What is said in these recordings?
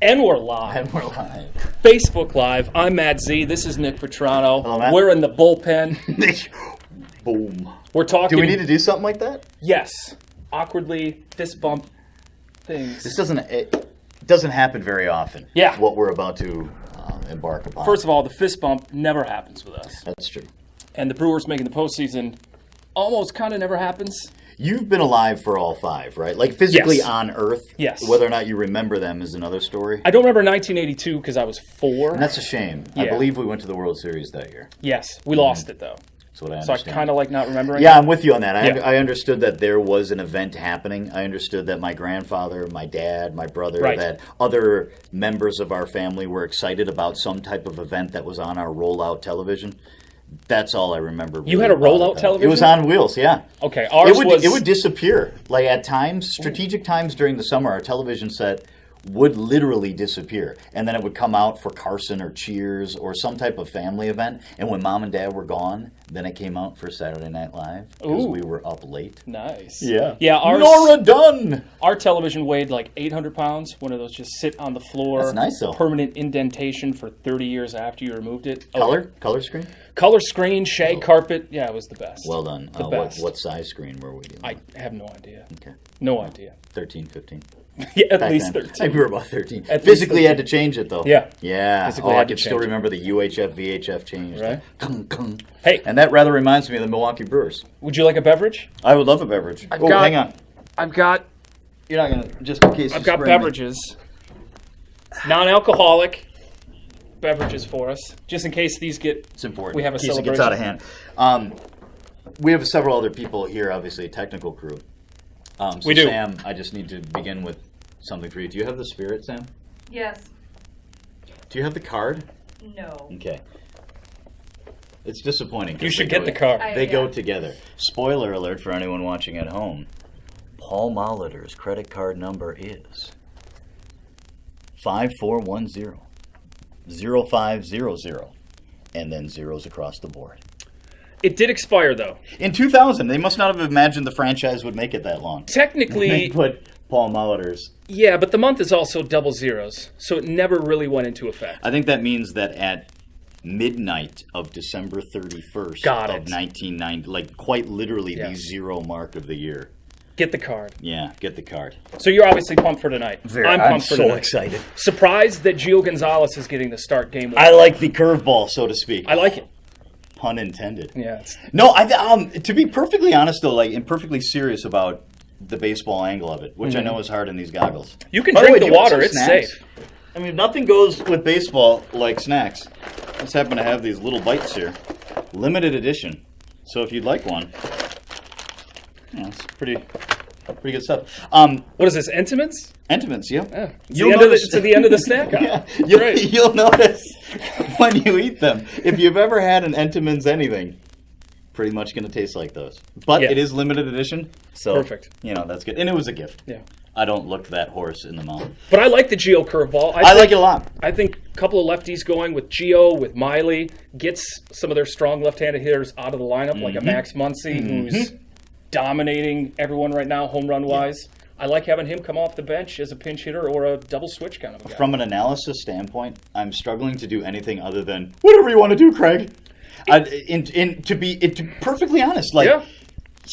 And we're live. And we're live. Facebook Live. I'm Matt Z. This is Nick Petrano. Hello, Matt. We're in the bullpen. Boom. We're talking. Do we need to do something like that? Yes. Awkwardly fist bump things. This doesn't happen very often. Yeah. What we're about to embark upon. First of all, the fist bump never happens with us. That's true. And the Brewers making the postseason almost kind of never happens. You've been alive for all five, right? Like physically Yes. on Earth. Yes. Whether or not you remember them is another story. I don't remember 1982 because I was 4. And that's a shame. Yeah. I believe we went to the World Series that year. Yes. We lost it, though. That's what I So understand. I kind of like not remembering. Yeah, I'm with you on that. Yeah. I understood that there was an event happening. I understood that my grandfather, my dad, my brother, Right. that other members of our family were excited about some type of event that was on our rollout television. That's all I remember. You really had a about rollout it, though. television? It was on wheels, yeah. Okay, ours was... It would disappear. Like at times, strategic times during the summer, our television set would literally disappear. And then it would come out for Carson or Cheers or some type of family event. And when Mom and Dad were gone, then it came out for Saturday Night Live because Ooh. we were up late. Nice. Yeah. Yeah, ours... Nora Dunn! Our television weighed like 800 pounds. One of those just sit on the floor. That's nice, though. Permanent indentation for 30 years after you removed it. Oh, Color screen? Color screen, shag carpet. Yeah, it was the best. Well done. The best. What size screen were we doing? I have no idea. Okay. No idea. 13, 15. Yeah, at Back least then. 13. I think we were about 13. At least Physically 13. had to change it, though. Yeah. Yeah. Physically I had to can still change it. remember the UHF, VHF change. Right. Kung, kung. Hey. And that rather reminds me of the Milwaukee Brewers. Would you like a beverage? I would love a beverage. I've Oh, got- hang on. I've got You're not going to, just in case I've got beverages. Non-alcoholic beverages for us. Just in case these get... It's important. We have a in case it celebration. gets out of hand. We have several other people here, obviously, a technical crew. So We do. Sam, I just need to begin with something for you. Do you have the spirit, Sam? Yes. Do you have the card? No. Okay. It's disappointing. 'cause You should they get go- the card. They go Yeah. together. Spoiler alert for anyone watching at home. Paul Molitor's credit card number is 5410 0500 and then zeros across the board. It did expire, though. In 2000, they must not have imagined the franchise would make it that long. They Technically, put Paul Molitor's. yeah, but the month is also double zeros, so it never really went into effect. I think that means that at midnight of December 31st Got of it. 1990, like quite literally Yeah. the zero mark of the year. Get the card. Yeah, get the card. So you're obviously pumped for tonight. I'm pumped for tonight. excited. Surprised that Gio Gonzalez is getting the start game. I like the curveball, so to speak. I like it. Pun intended. Yeah. It's, No, to be perfectly honest though, like and perfectly serious about the baseball angle of it, which I know is hard in these goggles. you can By drink way, the do you want water. some It's snacks? safe. I mean, nothing goes with baseball like snacks. I just happen to have these little bites here, limited edition. So if you'd like one, yeah, it's pretty good stuff. What is this, Intimates? Entomins, yeah. Yeah. It's at the end of the snack aisle. Yeah, Great. you'll notice when you eat them. If you've ever had an Entenmann's anything, pretty much going to taste like those. But Yeah. it is limited edition, so Perfect. You know that's good, and it was a gift. Yeah. I don't look that horse in the mouth. But I like the Gio curveball. I like it a lot. I think a couple of lefties going with Gio, with Miley, gets some of their strong left-handed hitters out of the lineup, like a Max Muncy, who's dominating everyone right now, home run-wise. I like having him come off the bench as a pinch hitter or a double switch kind of a guy. From an analysis standpoint, I'm struggling to do anything other than whatever you want to do, Craig. To be perfectly honest, like. Yeah.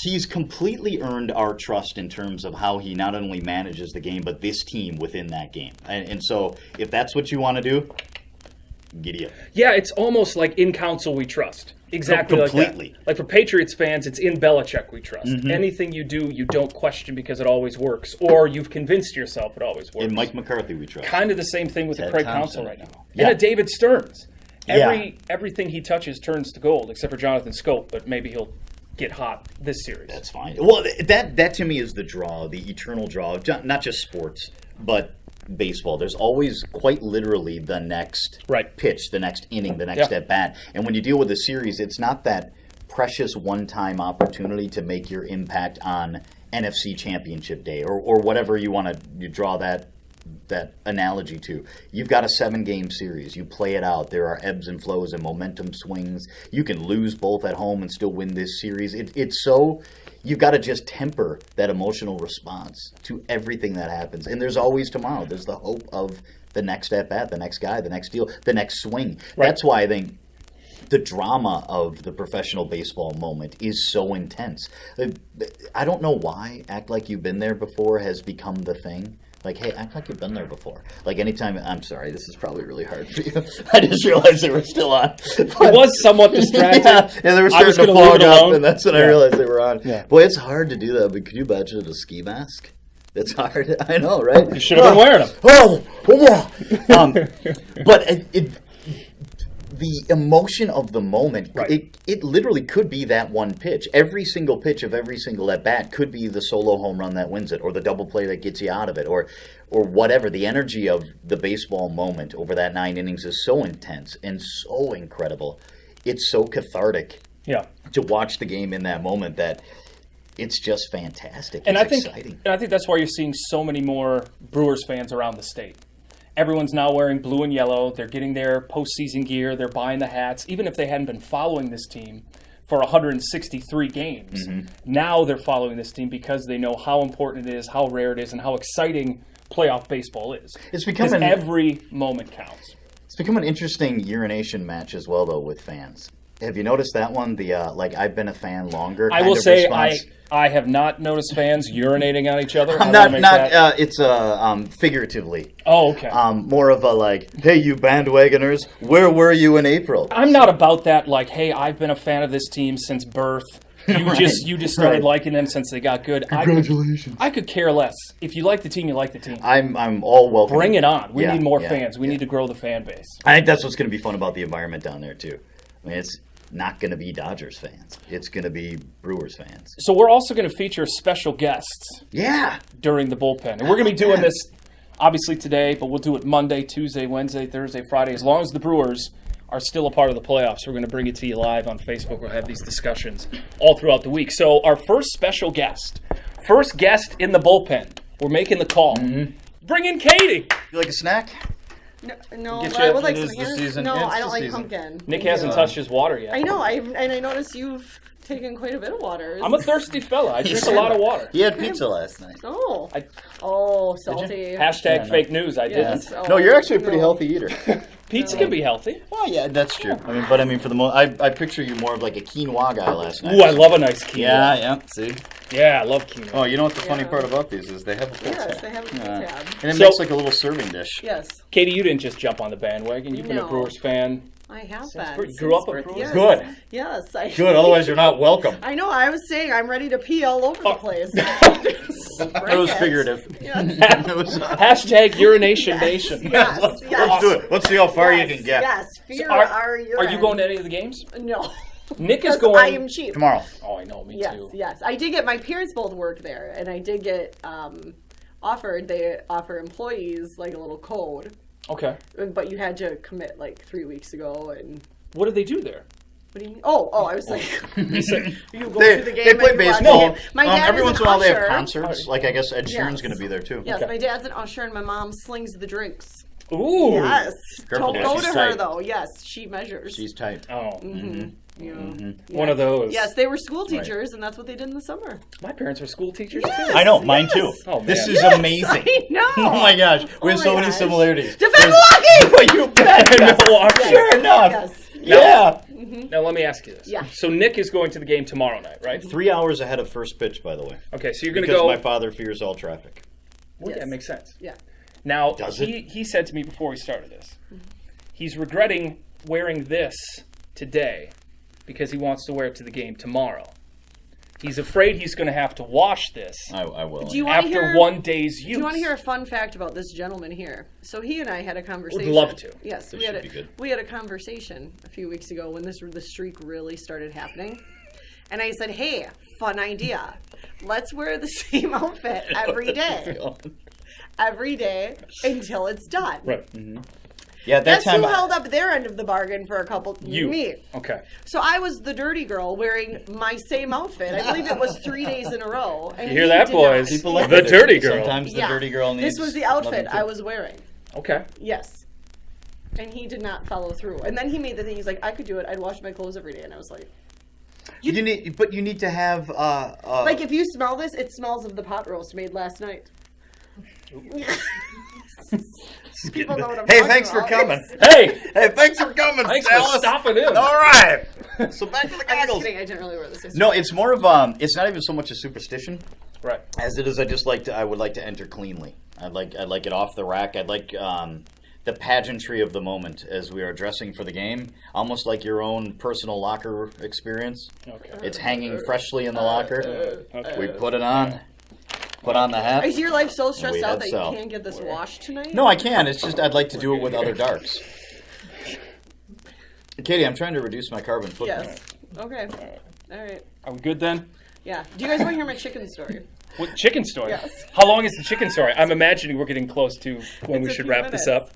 He's completely earned our trust in terms of how he not only manages the game, but this team within that game. And so, if that's what you want to do, giddy up. Yeah, it's almost like in council we trust. Exactly like completely. that. Like for Patriots fans, it's in Belichick we trust. Anything you do, you don't question because it always works. Or you've convinced yourself it always works. In Mike McCarthy, we trust. Kind of the same thing with the Ted Craig Thompson. Counsell right now. Yeah. And a David Stearns. Yeah. Everything he touches turns to gold, except for Jonathan Scope, but maybe he'll get hot this series. That's fine. Well, that to me is the draw, the eternal draw of not just sports, but baseball. There's always quite literally the next pitch, the next inning, the next at bat. And when you deal with a series, it's not that precious one-time opportunity to make your impact on NFC Championship Day or whatever you want to draw that that analogy to. You've got a 7-game series. You play it out. There are ebbs and flows and momentum swings. You can lose both at home and still win this series. It's so... You've got to just temper that emotional response to everything that happens. And there's always tomorrow. There's the hope of the next at-bat, the next guy, the next deal, the next swing. Right. That's why I think the drama of the professional baseball moment is so intense. I don't know why Act Like You've Been There Before has become the thing. Like, hey, act like you've been there before. Like, anytime... I'm sorry, this is probably really hard for you. I just realized they were still on. It was somewhat distracting. Yeah, they were starting to fog up, and that's when I realized they were on. Yeah. Boy, it's hard to do that, but could you imagine a ski mask? It's hard. I know, right? You should have been wearing them. But the emotion of the moment, it literally could be that one pitch. Every single pitch of every single at-bat could be the solo home run that wins it, or the double play that gets you out of it, or whatever. The energy of the baseball moment over that 9 innings is so intense and so incredible. It's so cathartic to watch the game in that moment that it's just fantastic. It's exciting. And I think that's why you're seeing so many more Brewers fans around the state. Everyone's now wearing blue and yellow. They're getting their postseason gear. They're buying the hats. Even if they hadn't been following this team for 163 games, now they're following this team because they know how important it is, how rare it is, and how exciting playoff baseball is. It's becoming every moment counts. It's become an interesting urination match as well, though, with fans. Have you noticed that one? The I've been a fan longer. I will say I have not noticed fans urinating on each other. It's figuratively. Oh, okay. More of a like, hey, you bandwagoners, where were you in April? I'm not about that. Like, hey, I've been a fan of this team since birth. You just started liking them since they got good. Congratulations. I could care less. If you like the team, you like the team. I'm all welcome. Bring it on. We need more fans. We need to grow the fan base. I think that's what's going to be fun about the environment down there too. I mean, it's not going to be Dodgers fans. It's going to be Brewers fans. So we're also going to feature special guests. Yeah. During the bullpen, and we're going to be doing this obviously today, but we'll do it Monday, Tuesday, Wednesday, Thursday, Friday, as long as the Brewers are still a part of the playoffs. We're going to bring it to you live on Facebook. We'll have these discussions all throughout the week. So our first guest in the bullpen. We're making the call. Bring in Katie. You like a snack? No, I would like some hands. No, I don't like pumpkin. Nick hasn't touched his water yet. I know, and I noticed you've taken quite a bit of water. I'm a thirsty fella. I drink a lot of water. He had pizza last night. Salty. Hashtag fake news. I didn't. No, you're actually a pretty healthy eater. Pizza can be healthy. Well, yeah, that's true. I mean, for the most, I picture you more of like a quinoa guy last night. Ooh, I love a nice quinoa. Yeah. See. Yeah, I love quinoa. Oh, you know what the funny part about these is? They have a full tab. Yes, they have a full tab. And it makes like a little serving dish. Yes. Katie, you didn't just jump on the bandwagon. You've been a Brewers fan. I have been. You grew up a Brewers? Yes. Good. Yes. Good, otherwise you're not welcome. I know, I was saying I'm ready to pee all over the place. It was figurative. Yes. Hashtag urination nation. Yes. Let's do it. Let's see how far you can get. Yes. Are you going to any of the games? No. Nick is going. I am cheap. Tomorrow. Oh, I know. Me too. Yes. I did get, my parents both work there, and I did get offered, they offer employees like a little code. Okay. But you had to commit like 3 weeks ago. And what do they do there? What do you mean? Oh, I was like, you go to the game. They play baseball. My dad every is once an in a while they have usher. concerts. Like I guess Ed Sheeran's going to be there too. Yes, my dad's an usher, and my mom slings the drinks. Ooh. Yes. Careful, Don't go to her tight. though. Yes, she measures. She's tight. Oh. Yeah. One of those. Yes, they were school teachers, and that's what they did in the summer. My parents were school teachers Yes. too. I know, mine too. Oh, man. This is amazing. I know. Oh my gosh, we have so many similarities. Defend Milwaukee! You bet. Milwaukee. Sure enough. Yes. Yeah. Now let me ask you this. Yeah. So Nick is going to the game tomorrow night, right? 3 hours ahead of first pitch, by the way. Okay, so you're going to go. Because my father fears all traffic. Well, Yes. yeah, it makes sense. Yeah. Now, Does he said to me before we started this, he's regretting wearing this today because he wants to wear it to the game tomorrow. He's afraid he's going to have to wash this I will. Do you want to after hear? 1 day's use. Do you want to hear a fun fact about this gentleman here? So he and I had a conversation. Would love to. Yes, This we should be good. had a conversation a few weeks ago when the streak really started happening, and I said, "Hey, fun idea. Let's wear the same outfit every day, every day until it's done." Right. Yeah, that Guess time who held up their end of the bargain for a couple? You. Me. Okay. So I was the dirty girl wearing my same outfit. I believe it was 3 days in a row. And You hear he that, did boys? not. People like The it. dirty girl. Sometimes the dirty girl needs. This was the outfit loving too. I was wearing. Okay. Yes. And he did not follow through. And then he made the thing. He's like, I could do it. I'd wash my clothes every day. And I was like, You need to have like if you smell this, it smells of the pot roast made last night. People know what I'm Hey, talking thanks for about. coming. Hey, Hey, thanks for coming, thanks Dallas. for stopping in. All right. So back to the I'm just goggles. kidding. I didn't really wear this. No, it's more of it's not even so much a superstition Right. as it is. I would like to enter cleanly. I'd like it off the rack. I'd like the pageantry of the moment as we are dressing for the game, almost like your own personal locker experience. Okay. It's hanging freshly in the locker. Okay. We put it on. Put on the hat. Is your life so stressed We out head that south. you can't get this washed tonight? No, I can. It's just I'd like to do it with other darks. Katie, I'm trying to reduce my carbon footprint. Yes. Okay. All right. Are we good then? Yeah. Do you guys want to hear my chicken story? What chicken story? Yes. How long is the chicken story? I'm imagining we're getting close to when we It's a should few wrap this minutes. up.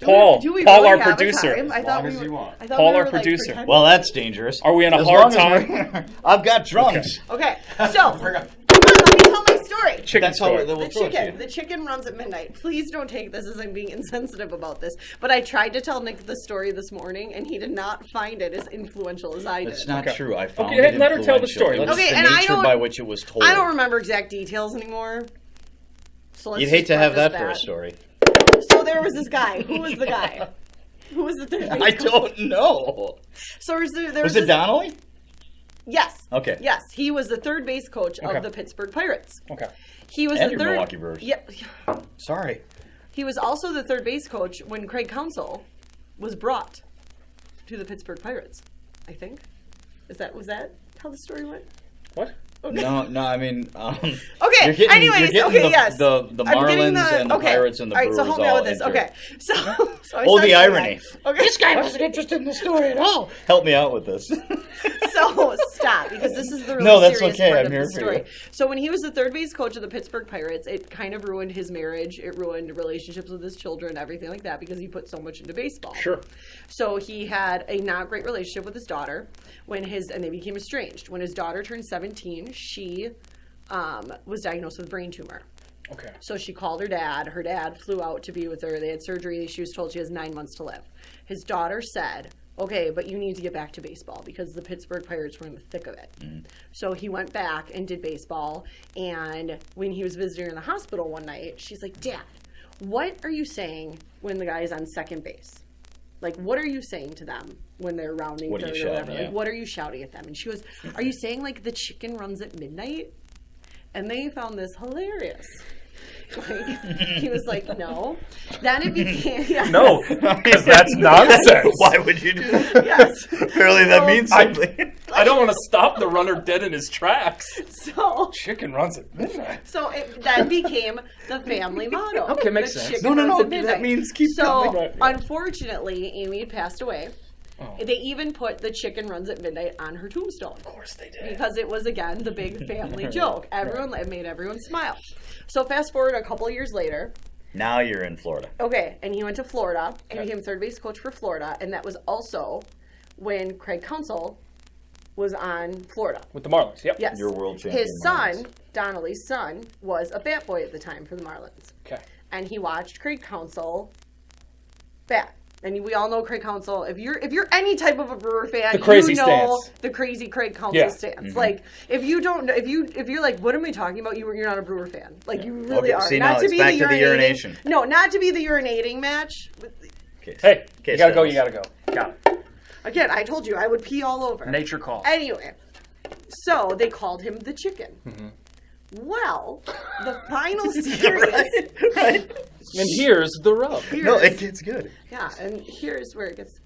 Paul, Do we Paul, really our have a producer. time? I thought long we as you were. want. I thought Paul, we our were, like, producer. pretending. Well, that's dangerous. Are we in a As hard long as time? I've got drums. Okay. So, come on, let me tell my story. Chicken That's how story. we'll The throw it to chicken. you. The chicken runs at midnight. Please don't take this as I'm being insensitive about this. But I tried to tell Nick the story this morning, and he did not find it as influential as I did. It's not Okay. true. I found Okay, it let her tell the influential. story. That's Okay, the and I nature don't- by which it was told. I don't remember exact details anymore. So let's You'd hate just to have preface that for a story. So there was this guy. Who was the guy? Who was the third base I coach? don't know. So there Was was it this, Donnelly? Yes. Okay. Yes, he was the third base coach Okay. of the Pittsburgh Pirates. Okay. He was And the your third. Milwaukee Brewers. Yep. Sorry. He was also the third base coach when Craig Counsell was brought to the Pittsburgh Pirates. I think. Was that how the story went? What? Okay. No. I mean, Okay. You're getting, Anyways, you're getting okay. the, Yes. the I'm getting Marlins and the okay. Pirates and the All right. Brewers So hold me out all with this. into- Okay. So I Oh, said the to irony. that. Okay. This guy wasn't interested in the story at all. Help me out with this. So stop, because this is the really No, that's serious okay. part I'm of here the for story. you. So when he was the third base coach of the Pittsburgh Pirates, it kind of ruined his marriage. It ruined relationships with his children, everything like that, because he put so much into baseball. Sure. So he had a not great relationship with his daughter and they became estranged. When his daughter turned 17, she was diagnosed with a brain tumor. Okay. So she called her dad. Her dad flew out to be with her. They had surgery. She was told she has 9 months to live. His daughter said, okay, but you need to get back to baseball because the Pittsburgh Pirates were in the thick of it. So he went back and did baseball. And when he was visiting her in the hospital one night, she's like, Dad, what are you saying when the guy is on second base? Like, what are you saying to them when they're rounding What are third you or whatever? shouting, Like, yeah. what are you shouting at them? And she goes, are you saying, like, the chicken runs at midnight? And they found this hilarious. Like, he was like, no. Then it became... Yes. No, because that's nonsense. Why would you do that? Yes. Apparently that means something. I don't want to stop the runner dead in his tracks. So... Chicken runs at midnight. So it then became the family motto. Okay, makes The sense. chicken No, runs at that midnight. means keep So, going. unfortunately, Amy had passed away. Oh. They even put the chicken runs at midnight on her tombstone. Of course they did. Because it was, again, the big family joke. It made everyone smile. So fast forward a couple of years later. Now you're in Florida. Okay, and he went to Florida. He Okay. became third base coach for Florida. And that was also when Craig Counsell was on Florida. With the Marlins, yep. Yes. Your world champion His son, Marlins. Donnelly's son, was a bat boy at the time for the Marlins. Okay. And he watched Craig Counsell bat. And we all know Craig Counsell. If you're any type of a Brewer fan, The crazy you know stance. the crazy Craig Counsell Yeah. stance. Like if you don't, if you're like, what am I talking about? You're not a Brewer fan. Like you really Okay, are. see, not now to it's be back the to the urination. No, not to be the urinating match. Okay. Hey, Okay, you gotta go, Styles. you gotta go. Got it. Again, I told you I would pee all over. Nature call. Anyway, so they called him the Chicken. Mm-hmm. Well, the final series. Right. And here's the rub. No, it gets good. Yeah, and here's where it gets.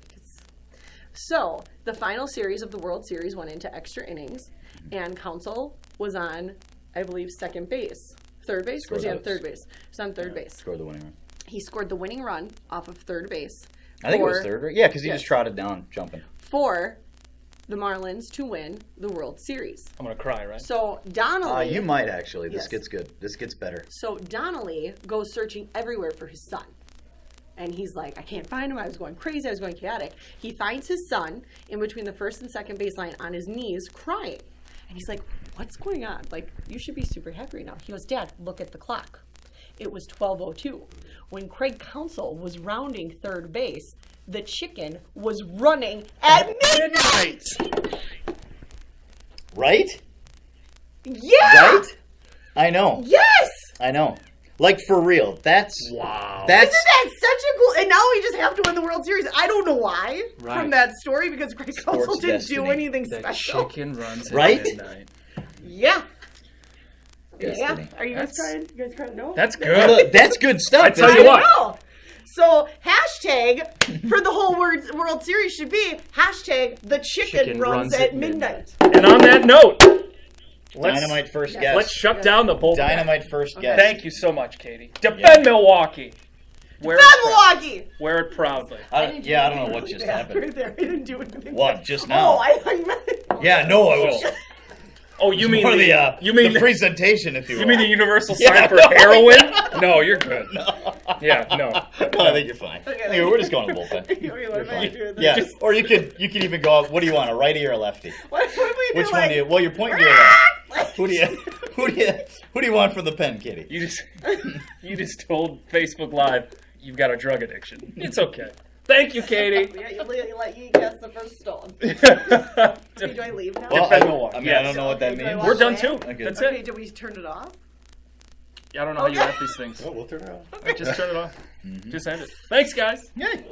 So the final series of the World Series went into extra innings, and Counsell was on, I believe, second base. Third base? Was he on third base? He was on third base. Scored the winning run. He scored the winning run off of third base. I think it was third, right? Yeah, because he Yes. just trotted down, jumping. For the Marlins to win the World Series. I'm gonna cry, right? So Donnelly. You might actually. This Yes. gets good. This gets better. So Donnelly goes searching everywhere for his son. And he's like, I can't find him. I was going crazy. I was going chaotic. He finds his son in between the first and second baseline on his knees crying. And he's like, what's going on? Like, you should be super happy right now. He goes, Dad, look at the clock. It was 12:02. When Craig Counsell was rounding third base, the chicken was running at midnight. Right? Yeah! Right? I know. Yes! I know. Like, for real. That's... Wow. Isn't that such a cool... And now we just have to win the World Series. I don't know why from that story, because Craig Counsell didn't do anything special. The chicken runs Right? at midnight. Yeah. Destiny. Yeah. Are you guys trying? You guys trying to know? That's good. That's good stuff. I tell you what. Know. So, hashtag for the whole World Series should be hashtag the chicken runs at midnight. And on that note, Dynamite first guess. let's shut down the bullpen. Dynamite first guess. Thank you so much, Katie. Defend Milwaukee. Defend Milwaukee. Wear it proudly. I don't know what just happened. Right there. I didn't do anything. What? Just now? Oh, I meant. Yeah, no, I was... Oh, you mean the presentation, if you will. You mean the universal sign for heroin? No, you're good. No. Yeah, no. I think you're fine. Okay, Anyway, we're just going to bullpen. Yeah. Or you could even go out. What do you want, a righty or a lefty? What do we do? Which one do you? Well, you're pointing to your left. Who do you want for the pen, Kitty? You just told Facebook Live you've got a drug addiction. It's okay. Thank you, Katie. Yeah, you guess the first stone. Do I leave now? Well, Defend Milwaukee. I mean, I don't know what that means. We're done too. Okay. That's Okay, it. do we turn it off? I don't know how you wrap these things. Well, we'll turn it off. Just turn it off. Just end it. Thanks, guys. Yay.